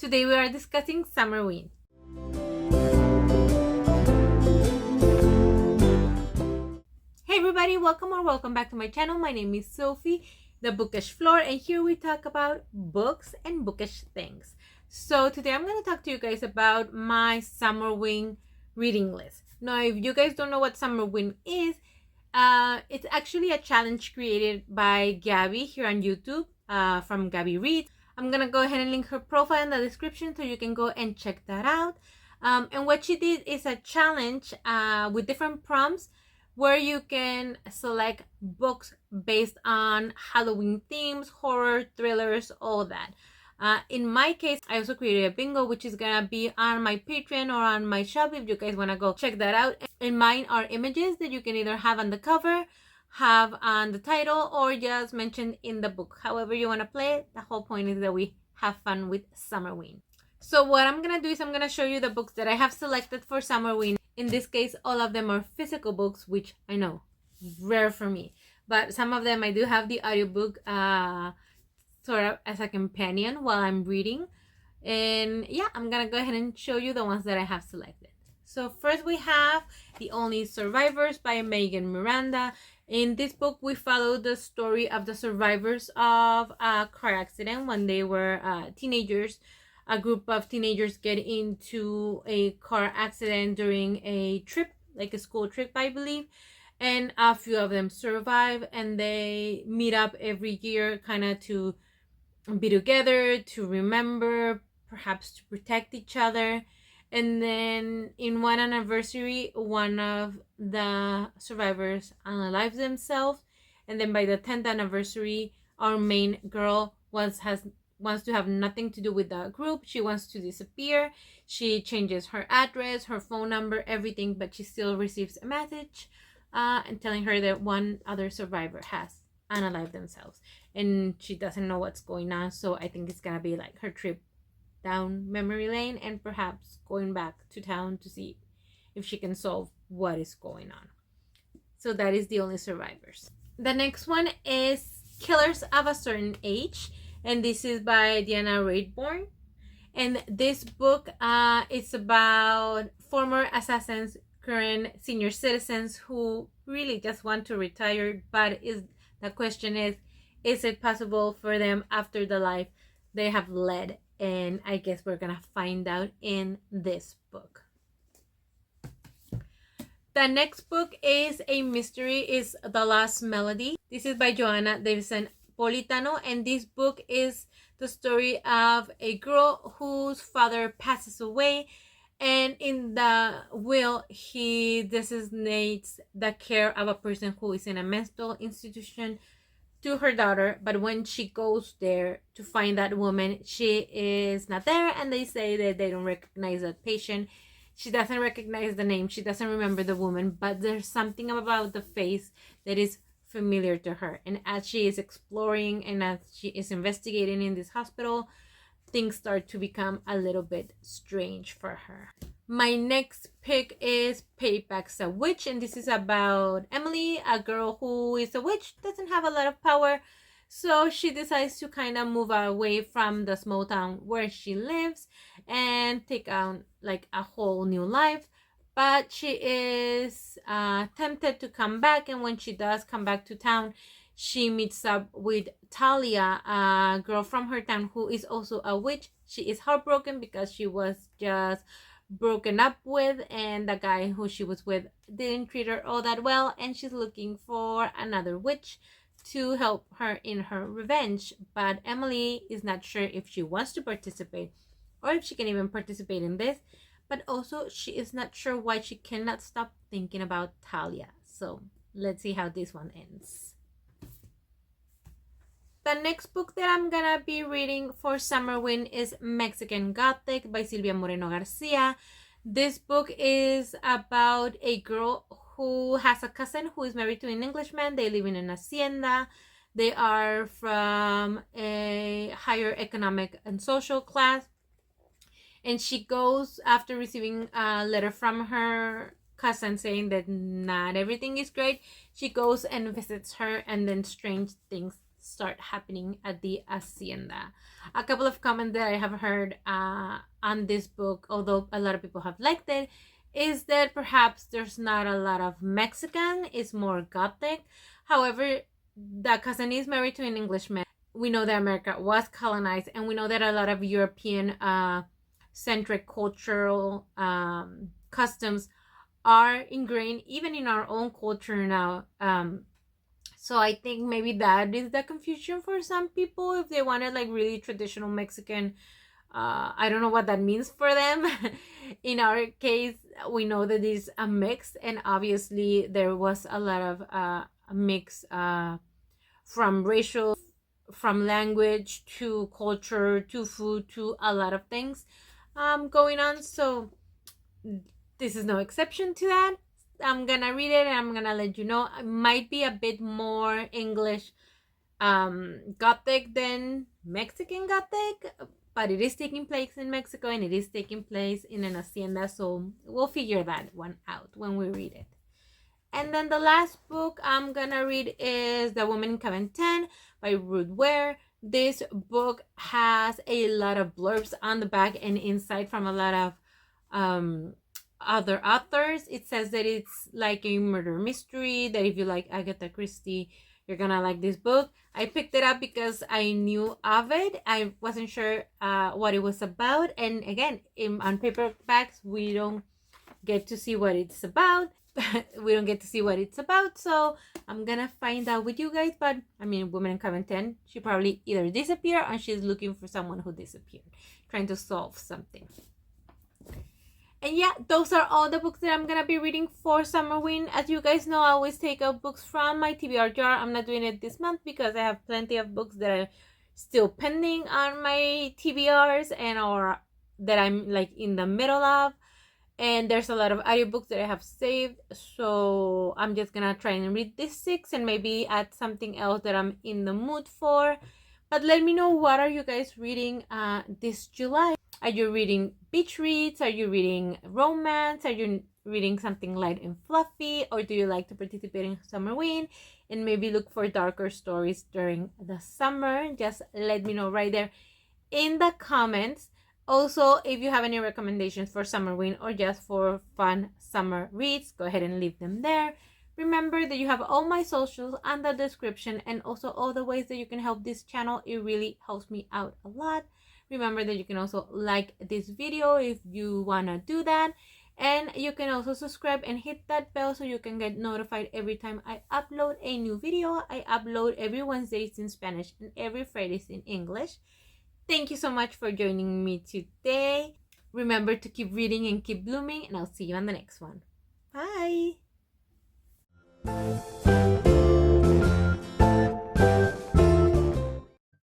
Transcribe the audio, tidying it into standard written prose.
Today we are discussing Summerween. Hey everybody, welcome back to my channel. My name is Sophie, the Bookish Floor, and here we talk about books and bookish things. So today I'm going to talk to you guys about my Summerween reading list. Now, if you guys don't know what Summerween is, it's actually a challenge created by Gabby here on YouTube, from Gabby Reads. I'm gonna go ahead and link her profile in the description so you can go and check that out. And what she did is a challenge with different prompts where you can select books based on Halloween themes, horror, thrillers, all that. In my case, I also created a bingo, which is gonna be on my Patreon or on my shop if you guys wanna go check that out. And mine are images that you can either have on the cover, have on the title, or just mentioned in the book. However you wanna play it, the whole point is that we have fun with Summerween. So what I'm gonna do is I'm gonna show you the books that I have selected for Summerween. In this case, all of them are physical books, which I know, rare for me. But some of them I do have the audiobook sort of as a companion while I'm reading. And yeah, I'm gonna go ahead and show you the ones that I have selected. So first we have The Only Survivors by Megan Miranda. In this book, we follow the story of the survivors of a car accident when they were teenagers. A group of teenagers get into a car accident during a trip, like a school trip, I believe. And a few of them survive, and they meet up every year kind of to be together, to remember, perhaps to protect each other. And then in one anniversary, one of the survivors unalives themselves. And then by the 10th anniversary, our main girl wants to have nothing to do with the group. She wants to disappear. She changes her address, her phone number, everything, but she still receives a message and telling her that one other survivor has unalived themselves. And she doesn't know what's going on, so I think it's gonna be like her trip down memory lane and perhaps going back to town to see if she can solve what is going on. So that is The Only Survivors. The next one is Killers of a Certain Age, and this is by Diana Raidborn. And this book is about former assassins, current senior citizens who really just want to retire, but the question is it possible for them after the life they have led? And I guess we're gonna find out in this book. The next book is a mystery, is The Lost Melody. This is by Joanna Davison Politano, and this book is the story of a girl whose father passes away, and in the will he designates the care of a person who is in a mental institution to her daughter. But when she goes there to find that woman, she is not there, and they say that they don't recognize that patient. She doesn't recognize the name, she doesn't remember the woman, but there's something about the face that is familiar to her. And as she is exploring and as she is investigating in this hospital, things start to become a little bit strange for her. My next pick is Payback's a Witch, and this is about Emily, a girl who is a witch, doesn't have a lot of power, so she decides to kind of move away from the small town where she lives and take on like a whole new life. But she is tempted to come back, and when she does come back to town, she meets up with Talia, a girl from her town who is also a witch. She is heartbroken because she was just broken up with, and the guy who she was with didn't treat her all that well, and she's looking for another witch to help her in her revenge. But Emily is not sure if she wants to participate or if she can even participate in this, but also she is not sure why she cannot stop thinking about Talia. So let's see how this one ends. The next book that I'm gonna be reading for Summerween is Mexican Gothic by Silvia Moreno Garcia. This book is about a girl who has a cousin who is married to an Englishman. They live in an hacienda. They are from a higher economic and social class. And she goes, after receiving a letter from her cousin saying that not everything is great, she goes and visits her, and then strange things start happening at the hacienda. A couple of comments that I have heard on this book, although a lot of people have liked it, is that perhaps there's not a lot of Mexican, it's more Gothic. However, the cousin is married to an Englishman. We know that America was colonized, and we know that a lot of European centric cultural customs are ingrained even in our own culture now. So I think maybe that is the confusion for some people if they wanted like really traditional Mexican. I don't know what that means for them. In our case, we know that it's a mix, and obviously there was a lot of a mix from racial, from language to culture to food to a lot of things going on. So this is no exception to that. I'm gonna read it and I'm gonna let you know. It might be a bit more English Gothic than Mexican Gothic, but it is taking place in Mexico and it is taking place in an hacienda, so we'll figure that one out when we read it. And then the last book I'm gonna read is The Woman in Cabin 10 by Ruth Ware. This book has a lot of blurbs on the back and inside from a lot of other authors. It says that it's like a murder mystery, that if you like Agatha Christie, you're gonna like this book. I picked it up because I knew of it. I wasn't sure what it was about, and again, on paperbacks we don't get to see what it's about. We don't get to see what it's about, so I'm gonna find out with you guys. But I mean, Woman in Cabin 10, she probably either disappeared or she's looking for someone who disappeared, trying to solve something. And yeah, those are all the books that I'm gonna be reading for Summerween. As you guys know, I always take out books from my TBR jar. I'm not doing it this month because I have plenty of books that are still pending on my TBRs and or that I'm like in the middle of. And there's a lot of audiobooks that I have saved. So I'm just gonna try and read these 6 and maybe add something else that I'm in the mood for. But let me know, what are you guys reading this July? Are you reading beach reads? Are you reading romance? Are you reading something light and fluffy? Or do you like to participate in Summerween and maybe look for darker stories during the summer? Just let me know right there in the comments. Also, if you have any recommendations for Summerween or just for fun summer reads, go ahead and leave them there. Remember that you have all my socials on the description and also all the ways that you can help this channel. It really helps me out a lot. Remember that you can also like this video if you want to do that. And you can also subscribe and hit that bell so you can get notified every time I upload a new video. I upload every Wednesdays in Spanish and every Fridays in English. Thank you so much for joining me today. Remember to keep reading and keep blooming, and I'll see you on the next one. Bye!